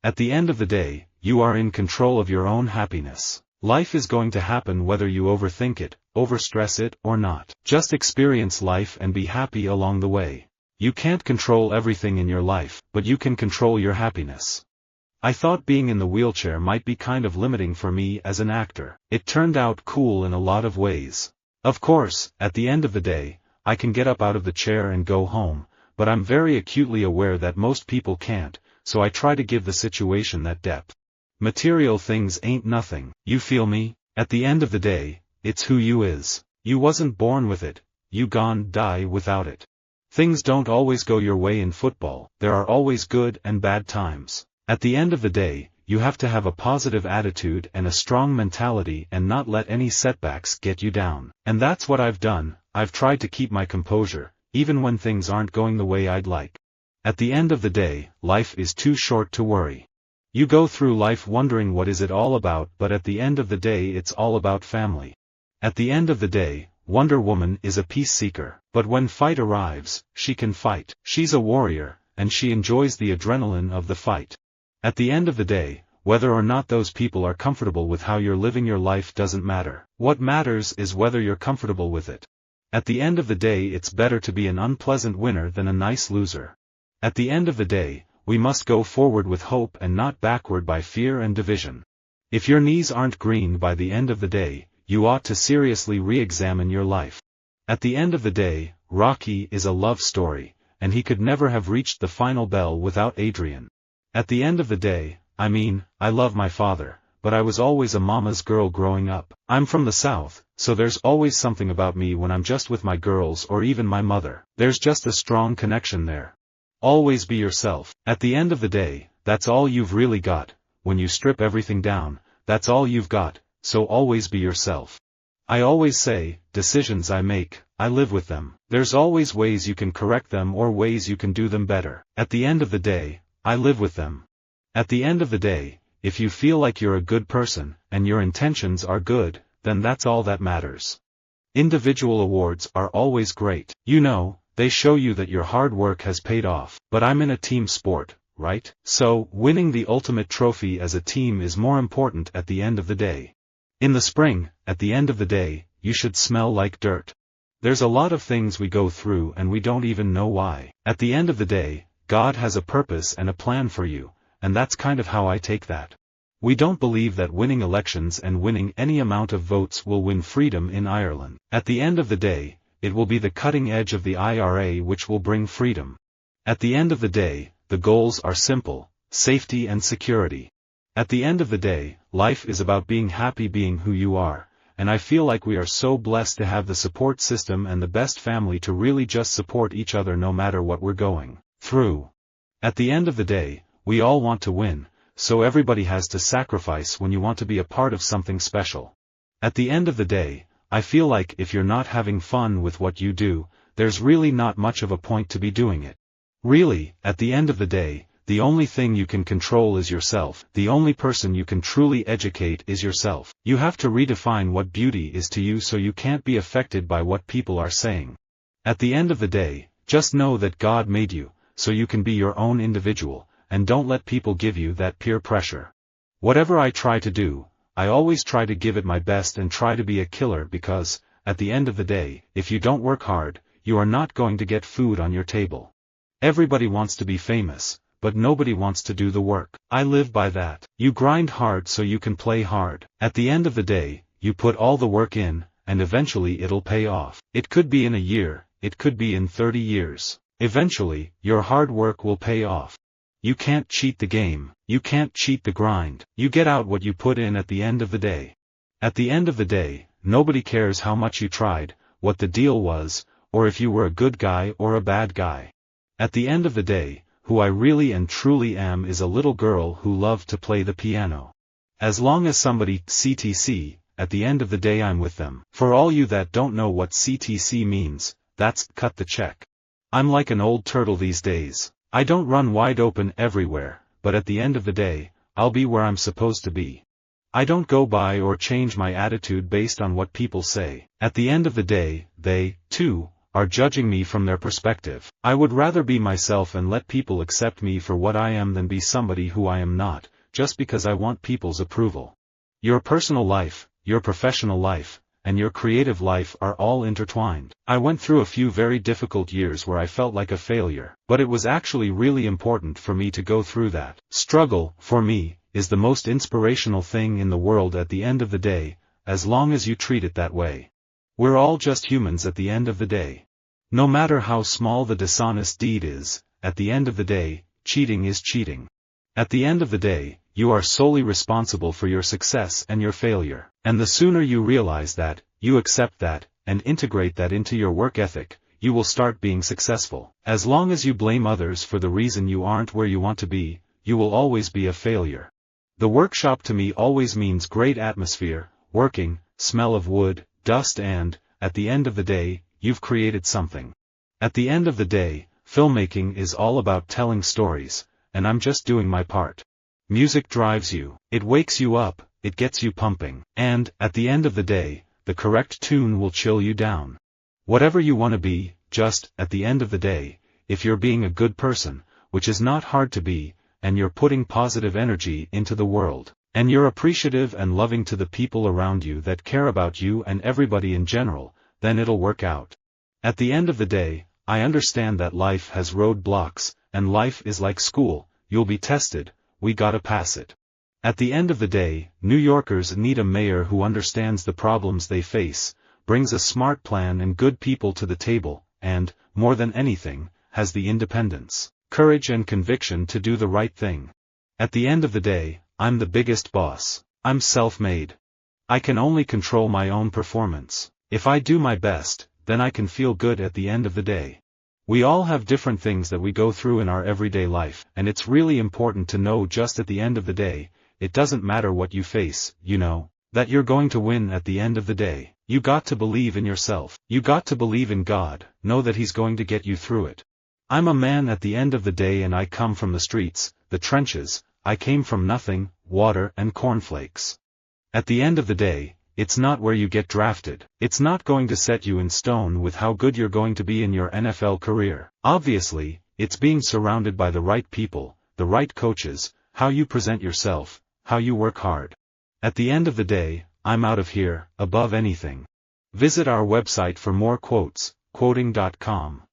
At the end of the day, you are in control of your own happiness. Life is going to happen whether you overthink it, overstress it, or not. Just experience life and be happy along the way. You can't control everything in your life, but you can control your happiness. I thought being in the wheelchair might be kind of limiting for me as an actor. It turned out cool in a lot of ways. Of course, at the end of the day, I can get up out of the chair and go home, but I'm very acutely aware that most people can't, so I try to give the situation that depth. Material things ain't nothing, you feel me? At the end of the day, it's who you is. You wasn't born with it, you gon' die without it. Things don't always go your way in football, there are always good and bad times. At the end of the day, you have to have a positive attitude and a strong mentality and not let any setbacks get you down. And that's what I've done. I've tried to keep my composure, even when things aren't going the way I'd like. At the end of the day, life is too short to worry. You go through life wondering what is it all about, but at the end of the day it's all about family. At the end of the day, Wonder Woman is a peace seeker, but when fight arrives, she can fight. She's a warrior, and she enjoys the adrenaline of the fight. At the end of the day, whether or not those people are comfortable with how you're living your life doesn't matter. What matters is whether you're comfortable with it. At the end of the day, it's better to be an unpleasant winner than a nice loser. At the end of the day, we must go forward with hope and not backward by fear and division. If your knees aren't green by the end of the day, you ought to seriously re-examine your life. At the end of the day, Rocky is a love story, and he could never have reached the final bell without Adrian. At the end of the day, I love my father, but I was always a mama's girl growing up. I'm from the South, so there's always something about me when I'm just with my girls or even my mother. There's just a strong connection there. Always be yourself. At the end of the day, that's all you've really got. When you strip everything down, that's all you've got, so always be yourself. I always say, decisions I make, I live with them. There's always ways you can correct them or ways you can do them better. At the end of the day, I live with them. At the end of the day, if you feel like you're a good person, and your intentions are good, then that's all that matters. Individual awards are always great. You know, they show you that your hard work has paid off. But I'm in a team sport, right? So, winning the ultimate trophy as a team is more important at the end of the day. In the spring, at the end of the day, you should smell like dirt. There's a lot of things we go through and we don't even know why. At the end of the day, God has a purpose and a plan for you, and that's kind of how I take that. We don't believe that winning elections and winning any amount of votes will win freedom in Ireland. At the end of the day, it will be the cutting edge of the IRA which will bring freedom. At the end of the day, the goals are simple: safety and security. At the end of the day, life is about being happy being who you are, and I feel like we are so blessed to have the support system and the best family to really just support each other no matter what we're going through. At the end of the day, we all want to win, so everybody has to sacrifice when you want to be a part of something special. At the end of the day, I feel like if you're not having fun with what you do, there's really not much of a point to be doing it. Really, at the end of the day, the only thing you can control is yourself. The only person you can truly educate is yourself. You have to redefine what beauty is to you so you can't be affected by what people are saying. At the end of the day, just know that God made you, so you can be your own individual, and don't let people give you that peer pressure. Whatever I try to do, I always try to give it my best and try to be a killer because, at the end of the day, if you don't work hard, you are not going to get food on your table. Everybody wants to be famous, but nobody wants to do the work. I live by that. You grind hard so you can play hard. At the end of the day, you put all the work in, and eventually it'll pay off. It could be in a year, it could be in 30 years. Eventually, your hard work will pay off. You can't cheat the game. You can't cheat the grind. You get out what you put in at the end of the day. At the end of the day, nobody cares how much you tried, what the deal was, or if you were a good guy or a bad guy. At the end of the day, who I really and truly am is a little girl who loved to play the piano. As long as somebody CTC, at the end of the day I'm with them. For all you that don't know what CTC means, that's cut the check. I'm like an old turtle these days. I don't run wide open everywhere, but at the end of the day, I'll be where I'm supposed to be. I don't go by or change my attitude based on what people say. At the end of the day, they, too, are judging me from their perspective. I would rather be myself and let people accept me for what I am than be somebody who I am not, just because I want people's approval. Your personal life, your professional life, and your creative life are all intertwined. I went through a few very difficult years where I felt like a failure, but it was actually really important for me to go through that. Struggle, for me, is the most inspirational thing in the world at the end of the day, as long as you treat it that way. We're all just humans at the end of the day. No matter how small the dishonest deed is, at the end of the day, cheating is cheating. At the end of the day, you are solely responsible for your success and your failure. And the sooner you realize that, you accept that, and integrate that into your work ethic, you will start being successful. As long as you blame others for the reason you aren't where you want to be, you will always be a failure. The workshop to me always means great atmosphere, working, smell of wood, dust, and, at the end of the day, you've created something. At the end of the day, filmmaking is all about telling stories, and I'm just doing my part. Music drives you, it wakes you up, it gets you pumping, and, at the end of the day, the correct tune will chill you down. Whatever you want to be, just, at the end of the day, if you're being a good person, which is not hard to be, and you're putting positive energy into the world, and you're appreciative and loving to the people around you that care about you and everybody in general, then it'll work out. At the end of the day, I understand that life has roadblocks, and life is like school, you'll be tested, we gotta pass it. At the end of the day, New Yorkers need a mayor who understands the problems they face, brings a smart plan and good people to the table, and, more than anything, has the independence, courage and conviction to do the right thing. At the end of the day, I'm the biggest boss. I'm self-made. I can only control my own performance. If I do my best, then I can feel good at the end of the day. We all have different things that we go through in our everyday life, and it's really important to know just at the end of the day, it doesn't matter what you face, you know, that you're going to win at the end of the day. You got to believe in yourself. You got to believe in God, know that He's going to get you through it. I'm a man at the end of the day, and I come from the streets, the trenches. I came from nothing, water and cornflakes. At the end of the day, it's not where you get drafted. It's not going to set you in stone with how good you're going to be in your NFL career. Obviously, it's being surrounded by the right people, the right coaches, how you present yourself, how you work hard. At the end of the day, I'm out of here, above anything. Visit our website for more quotes, quoting.com.